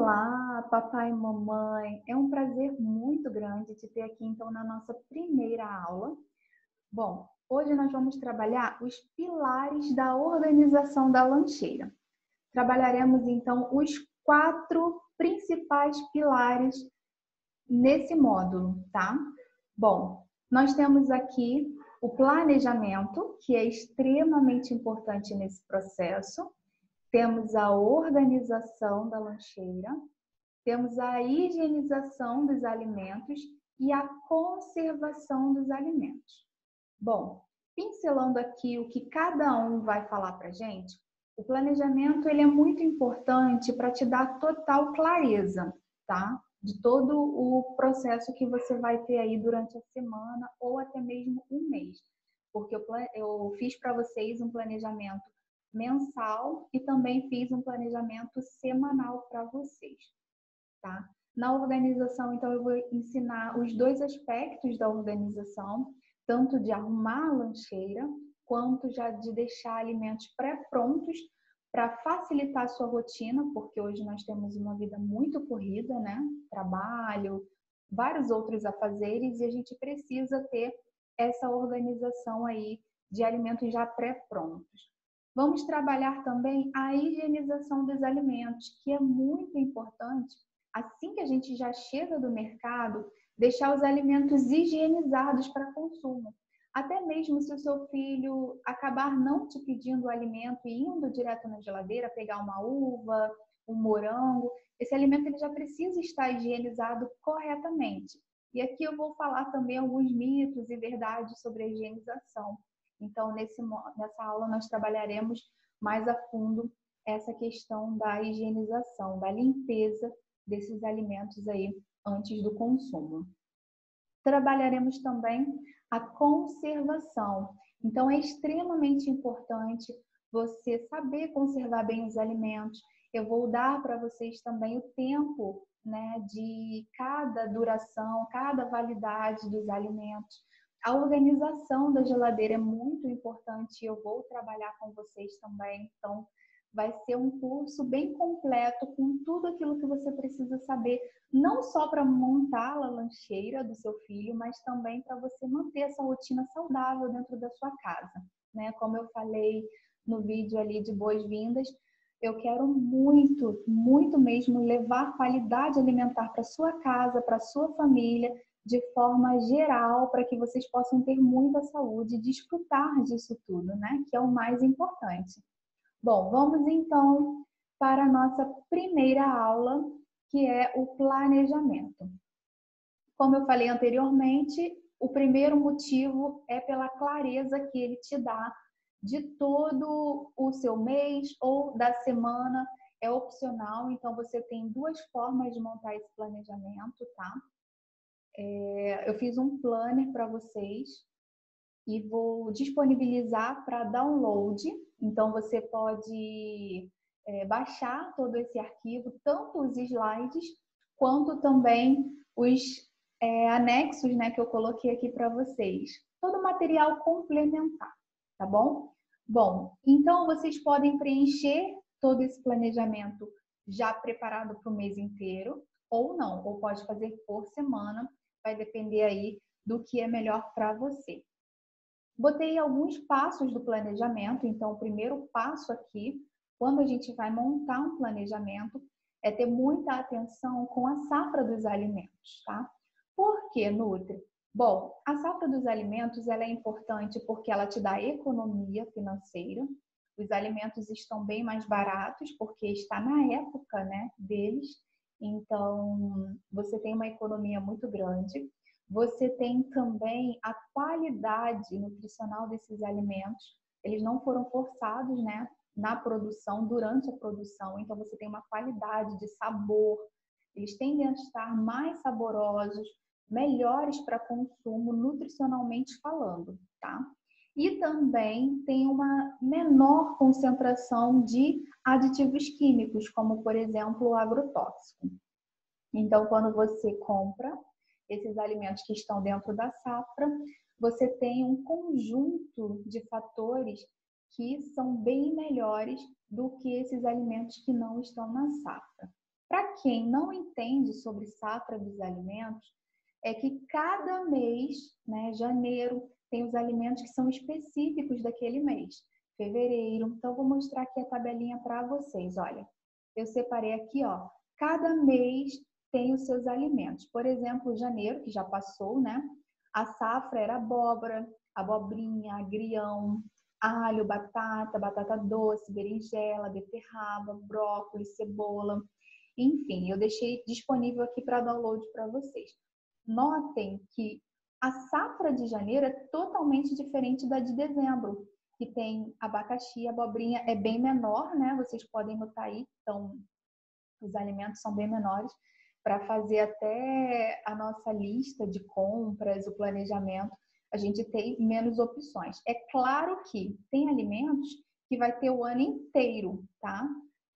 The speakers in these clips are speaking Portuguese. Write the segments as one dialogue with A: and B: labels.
A: Olá, papai e mamãe. É um prazer muito grande te ter aqui, então, na nossa primeira aula. Bom, hoje nós vamos trabalhar os pilares da organização da lancheira. Trabalharemos, então, os 4 principais pilares nesse módulo, tá? Bom, nós temos aqui o planejamento, que é extremamente importante nesse processo. Temos a organização da lancheira. Temos a higienização dos alimentos e a conservação dos alimentos. Bom, pincelando aqui o que cada um vai falar para a gente, o planejamento ele é muito importante para te dar total clareza, tá? De todo o processo que você vai ter aí durante a semana ou até mesmo um mês. Porque eu fiz para vocês um planejamento mensal e também fiz um planejamento semanal para vocês. Tá? Na organização, então, eu vou ensinar os 2 aspectos da organização, tanto de arrumar a lancheira, quanto já de deixar alimentos pré-prontos para facilitar a sua rotina, porque hoje nós temos uma vida muito corrida, né? Trabalho, vários outros afazeres, e a gente precisa ter essa organização aí de alimentos já pré-prontos. Vamos trabalhar também a higienização dos alimentos, que é muito importante. Assim que a gente já chega do mercado, deixar os alimentos higienizados para consumo. Até mesmo se o seu filho acabar não te pedindo o alimento e indo direto na geladeira, pegar uma uva, um morango, esse alimento ele já precisa estar higienizado corretamente. E aqui eu vou falar também alguns mitos e verdades sobre a higienização. Então, nessa aula nós trabalharemos mais a fundo essa questão da higienização, da limpeza desses alimentos aí antes do consumo. Trabalharemos também a conservação. Então, é extremamente importante você saber conservar bem os alimentos. Eu vou dar para vocês também o tempo, né, de cada duração, cada validade dos alimentos. A organização da geladeira é muito importante e eu vou trabalhar com vocês também. Então, vai ser um curso bem completo com tudo aquilo que você precisa saber, não só para montar a lancheira do seu filho, mas também para você manter essa rotina saudável dentro da sua casa, né? Como eu falei no vídeo ali de boas-vindas, eu quero muito, muito mesmo levar qualidade alimentar para sua casa, para sua família, de forma geral, para que vocês possam ter muita saúde e desfrutar disso tudo, né? Que é o mais importante. Bom, vamos então para a nossa primeira aula, que é o planejamento. Como eu falei anteriormente, o primeiro motivo é pela clareza que ele te dá de todo o seu mês ou da semana. É opcional, então você tem 2 formas de montar esse planejamento, tá? Eu fiz um planner para vocês e vou disponibilizar para download. Então, você pode baixar todo esse arquivo, tanto os slides, quanto também os anexos, né, que eu coloquei aqui para vocês. Todo material complementar, tá bom? Bom, então vocês podem preencher todo esse planejamento já preparado para o mês inteiro, ou não, ou pode fazer por semana, vai depender aí do que é melhor para você. Botei alguns passos do planejamento, então o primeiro passo aqui, quando a gente vai montar um planejamento, é ter muita atenção com a safra dos alimentos, tá? Por que, Nutri? Bom, a safra dos alimentos ela é importante porque ela te dá economia financeira, os alimentos estão bem mais baratos porque está na época, né, deles, então você tem uma economia muito grande. Você tem também a qualidade nutricional desses alimentos. Eles não foram forçados, né, na produção, durante a produção. Então, você tem uma qualidade de sabor. Eles tendem a estar mais saborosos, melhores para consumo, nutricionalmente falando, tá? E também tem uma menor concentração de aditivos químicos, como, por exemplo, o agrotóxico. Então, quando você compra esses alimentos que estão dentro da safra, você tem um conjunto de fatores que são bem melhores do que esses alimentos que não estão na safra. Para quem não entende sobre safra dos alimentos, é que cada mês, né, janeiro, tem os alimentos que são específicos daquele mês. Fevereiro, então vou mostrar aqui a tabelinha para vocês, olha. Eu separei aqui, ó, cada mês tem os seus alimentos. Por exemplo, janeiro, que já passou, né? A safra era abóbora, abobrinha, agrião, alho, batata, batata doce, berinjela, beterraba, brócolis, cebola. Enfim, eu deixei disponível aqui para download para vocês. Notem que a safra de janeiro é totalmente diferente da de dezembro, que tem abacaxi, abobrinha é bem menor, né? Vocês podem notar aí, então os alimentos são bem menores para fazer até a nossa lista de compras, o planejamento, a gente tem menos opções. É claro que tem alimentos que vai ter o ano inteiro, tá?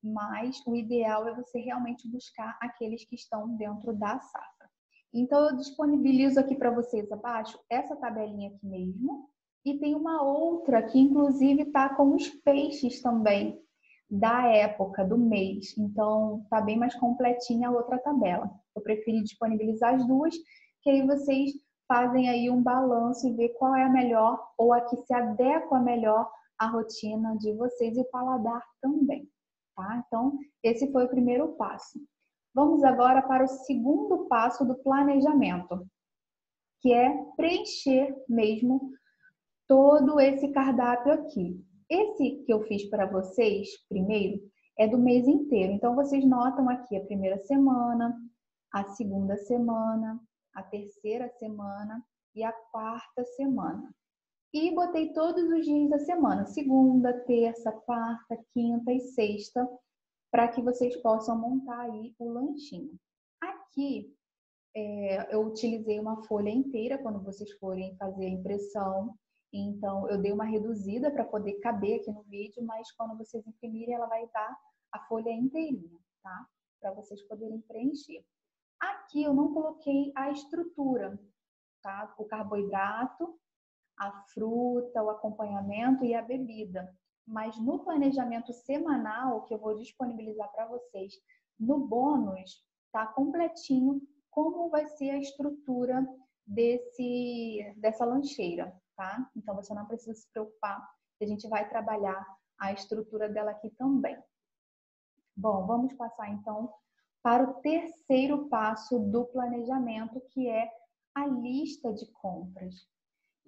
A: Mas o ideal é você realmente buscar aqueles que estão dentro da safra. Então, eu disponibilizo aqui para vocês abaixo essa tabelinha aqui mesmo. E tem uma outra que, inclusive, está com os peixes também, da época, do mês. Então, tá bem mais completinha a outra tabela. Eu preferi disponibilizar as duas, que aí vocês fazem aí um balanço e ver qual é a melhor ou a que se adequa melhor à rotina de vocês e o paladar também, tá? Então, esse foi o primeiro passo. Vamos agora para o segundo passo do planejamento, que é preencher mesmo todo esse cardápio aqui. Esse que eu fiz para vocês, primeiro, é do mês inteiro. Então, vocês notam aqui a primeira semana, a segunda semana, a terceira semana e a quarta semana. E botei todos os dias da semana, segunda, terça, quarta, quinta e sexta, para que vocês possam montar aí o lanchinho. Aqui, eu utilizei uma folha inteira quando vocês forem fazer a impressão. Então, eu dei uma reduzida para poder caber aqui no vídeo, mas quando vocês imprimirem, ela vai estar a folha inteirinha, tá? Para vocês poderem preencher. Aqui eu não coloquei a estrutura, tá? O carboidrato, a fruta, o acompanhamento e a bebida. Mas no planejamento semanal, que eu vou disponibilizar para vocês no bônus, tá completinho como vai ser a estrutura dessa lancheira, tá? Então, você não precisa se preocupar, que a gente vai trabalhar a estrutura dela aqui também. Bom, vamos passar então para o terceiro passo do planejamento, que é a lista de compras.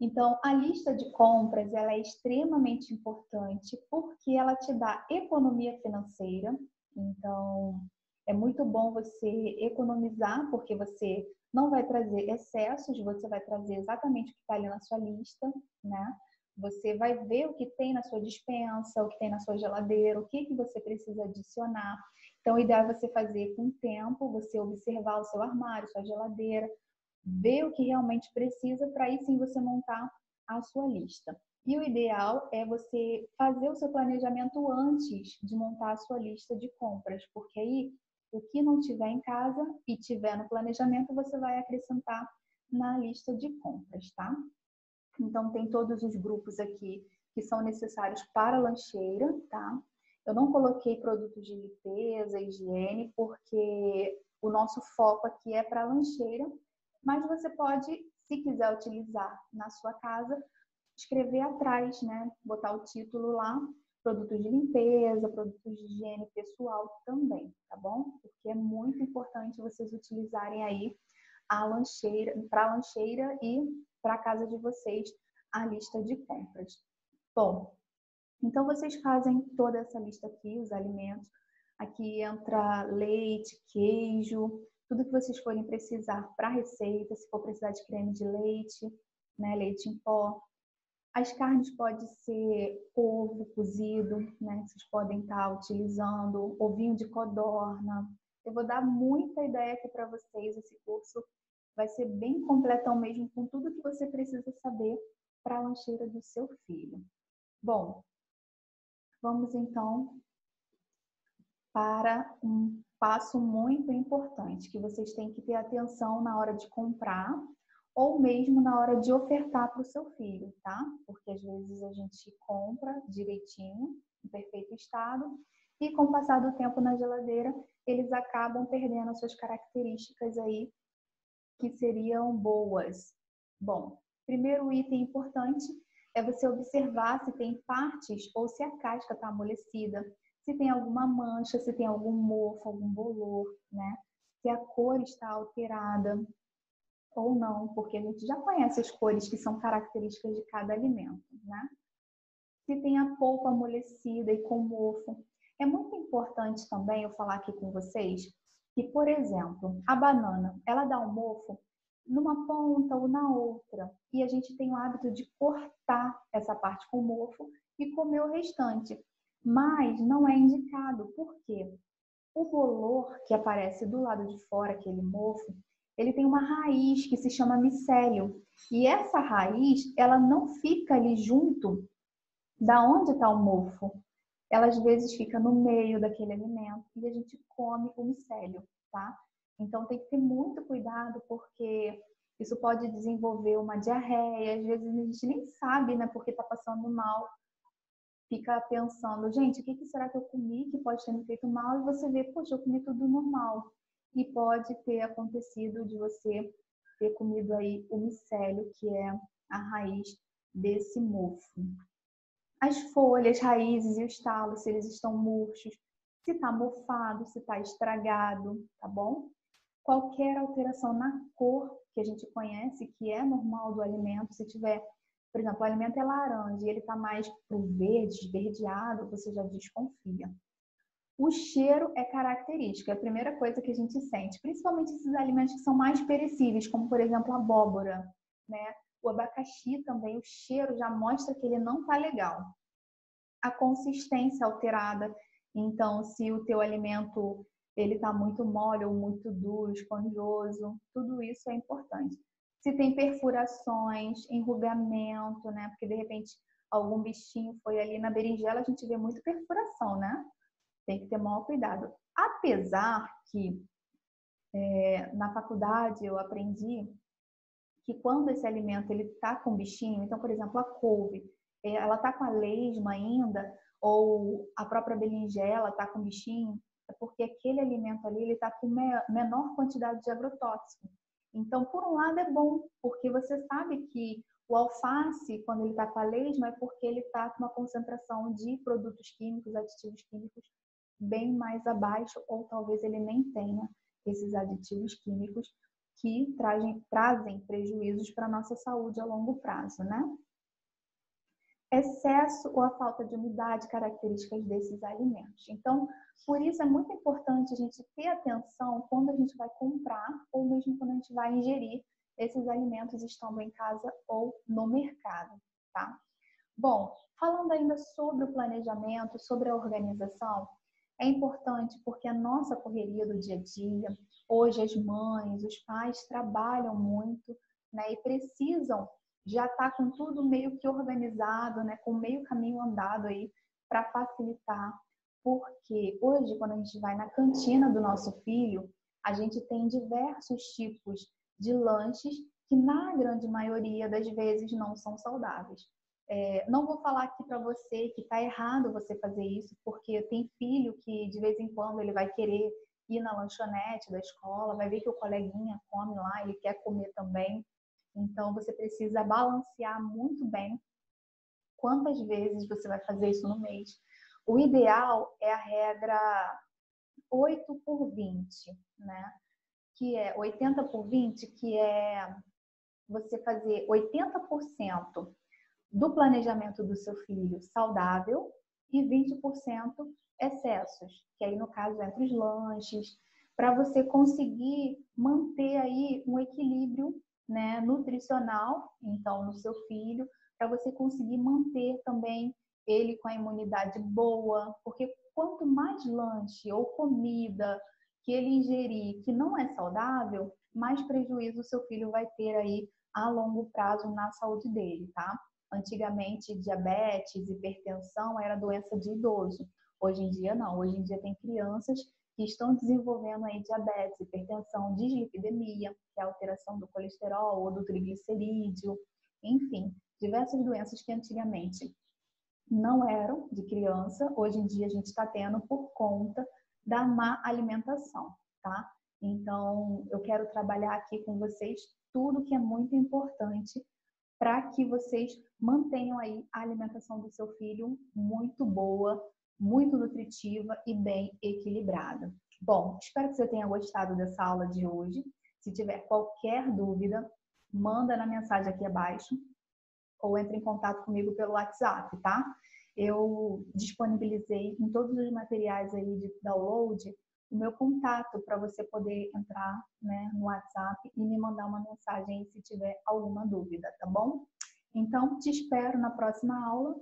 A: Então, a lista de compras ela é extremamente importante porque ela te dá economia financeira. Então, é muito bom você economizar porque você não vai trazer excessos, você vai trazer exatamente o que está ali na sua lista, né? Você vai ver o que tem na sua despensa, o que tem na sua geladeira, o que você precisa adicionar. Então, o ideal é você fazer com o tempo, você observar o seu armário, sua geladeira, ver o que realmente precisa para aí sim você montar a sua lista. E o ideal é você fazer o seu planejamento antes de montar a sua lista de compras, porque aí o que não tiver em casa e tiver no planejamento, você vai acrescentar na lista de compras, tá? Então, tem todos os grupos aqui que são necessários para a lancheira, tá? Eu não coloquei produtos de limpeza, higiene, porque o nosso foco aqui é para a lancheira, mas você pode, se quiser utilizar na sua casa, escrever atrás, né? Botar o título lá, produtos de limpeza, produtos de higiene pessoal também, tá bom? Porque é muito importante vocês utilizarem aí a lancheira, para a lancheira e para a casa de vocês a lista de compras. Bom, então vocês fazem toda essa lista aqui, os alimentos. Aqui entra leite, queijo, tudo que vocês forem precisar para a receita, se for precisar de creme de leite, né, leite em pó. As carnes pode ser ovo cozido, né, que vocês podem estar utilizando, ovinho de codorna. Eu vou dar muita ideia aqui para vocês, esse curso vai ser bem completão mesmo, com tudo que você precisa saber para a lancheira do seu filho. Bom, vamos então para um passo muito importante, que vocês têm que ter atenção na hora de comprar ou mesmo na hora de ofertar para o seu filho, tá? Porque às vezes a gente compra direitinho, em perfeito estado, e com o passar do tempo na geladeira, eles acabam perdendo as suas características aí que seriam boas. Bom, primeiro item importante é você observar se tem partes ou se a casca está amolecida, se tem alguma mancha, se tem algum mofo, algum bolor, né? Se a cor está alterada ou não, porque a gente já conhece as cores que são características de cada alimento, né? Se tem a polpa amolecida e com mofo. É muito importante também eu falar aqui com vocês que, por exemplo, a banana, ela dá um mofo numa ponta ou na outra, e a gente tem o hábito de cortar essa parte com mofo e comer o restante. Mas não é indicado, por quê? O bolor que aparece do lado de fora, aquele mofo, ele tem uma raiz que se chama micélio. E essa raiz, ela não fica ali junto da onde está o mofo. Ela às vezes fica no meio daquele alimento e a gente come o micélio, tá? Então tem que ter muito cuidado porque isso pode desenvolver uma diarreia, às vezes a gente nem sabe, né, porque está passando mal. Fica pensando, gente, o que será que eu comi que pode ter me feito mal? E você vê, poxa, eu comi tudo normal. E pode ter acontecido de você ter comido aí o micélio, que é a raiz desse mofo. As folhas, raízes e os talos, se eles estão murchos, se está mofado, se está estragado, tá bom? Qualquer alteração na cor que a gente conhece, que é normal do alimento, se tiver, por exemplo, o alimento é laranja e ele está mais para o verde, esverdeado, você já desconfia. O cheiro é característico, é a primeira coisa que a gente sente, principalmente esses alimentos que são mais perecíveis, como por exemplo a abóbora, né? O abacaxi também, o cheiro já mostra que ele não está legal. A consistência alterada, então se o teu alimento ele está muito mole ou muito duro, esponjoso, tudo isso é importante. Se tem perfurações, enrugamento, né? Porque de repente algum bichinho foi ali na berinjela, a gente vê muito perfuração, né? Tem que ter maior cuidado. Apesar que na faculdade eu aprendi que quando esse alimento ele está com bichinho, então, por exemplo, a couve, ela está com a lesma ainda, ou a própria berinjela está com bichinho, é porque aquele alimento ali ele está com menor quantidade de agrotóxico. Então, por um lado é bom, porque você sabe que o alface, quando ele está com a lesma, é porque ele está com uma concentração de produtos químicos, aditivos químicos, bem mais abaixo, ou talvez ele nem tenha esses aditivos químicos que trazem prejuízos para a nossa saúde a longo prazo, né? Excesso ou a falta de umidade, características desses alimentos. Então, por isso é muito importante a gente ter atenção quando a gente vai comprar ou mesmo quando a gente vai ingerir esses alimentos estando em casa ou no mercado, tá? Bom, falando ainda sobre o planejamento, sobre a organização, é importante porque a nossa correria do dia a dia, hoje as mães, os pais trabalham muito, né, e precisam já estar com tudo meio que organizado, né, com meio caminho andado aí para facilitar. Porque hoje, quando a gente vai na cantina do nosso filho, a gente tem diversos tipos de lanches que na grande maioria das vezes não são saudáveis. Não vou falar aqui para você que está errado você fazer isso, porque tem filho que de vez em quando ele vai querer ir na lanchonete da escola, vai ver que o coleguinha come lá, ele quer comer também. Então você precisa balancear muito bem quantas vezes você vai fazer isso no mês. O ideal é a regra 8 por 20, né? Que é 80 por 20, que é você fazer 80% do planejamento do seu filho saudável e 20% excessos, que aí no caso entre os lanches, para você conseguir manter aí um equilíbrio, né, nutricional, então no seu filho, para você conseguir manter também ele com a imunidade boa, porque quanto mais lanche ou comida que ele ingerir que não é saudável, mais prejuízo o seu filho vai ter aí a longo prazo na saúde dele, tá? Antigamente, diabetes, hipertensão era doença de idoso. Hoje em dia, não. Hoje em dia tem crianças que estão desenvolvendo aí diabetes, hipertensão, dislipidemia, que é a alteração do colesterol ou do triglicerídeo. Enfim, diversas doenças que antigamente não eram de criança, hoje em dia a gente está tendo por conta da má alimentação, tá? Então, eu quero trabalhar aqui com vocês tudo que é muito importante para que vocês mantenham aí a alimentação do seu filho muito boa, muito nutritiva e bem equilibrada. Bom, espero que você tenha gostado dessa aula de hoje. Se tiver qualquer dúvida, manda na mensagem aqui abaixo ou entre em contato comigo pelo WhatsApp, tá? Eu disponibilizei em todos os materiais aí de download o meu contato para você poder entrar, né, no WhatsApp e me mandar uma mensagem se tiver alguma dúvida, tá bom? Então, te espero na próxima aula.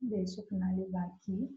A: Deixa eu finalizar aqui.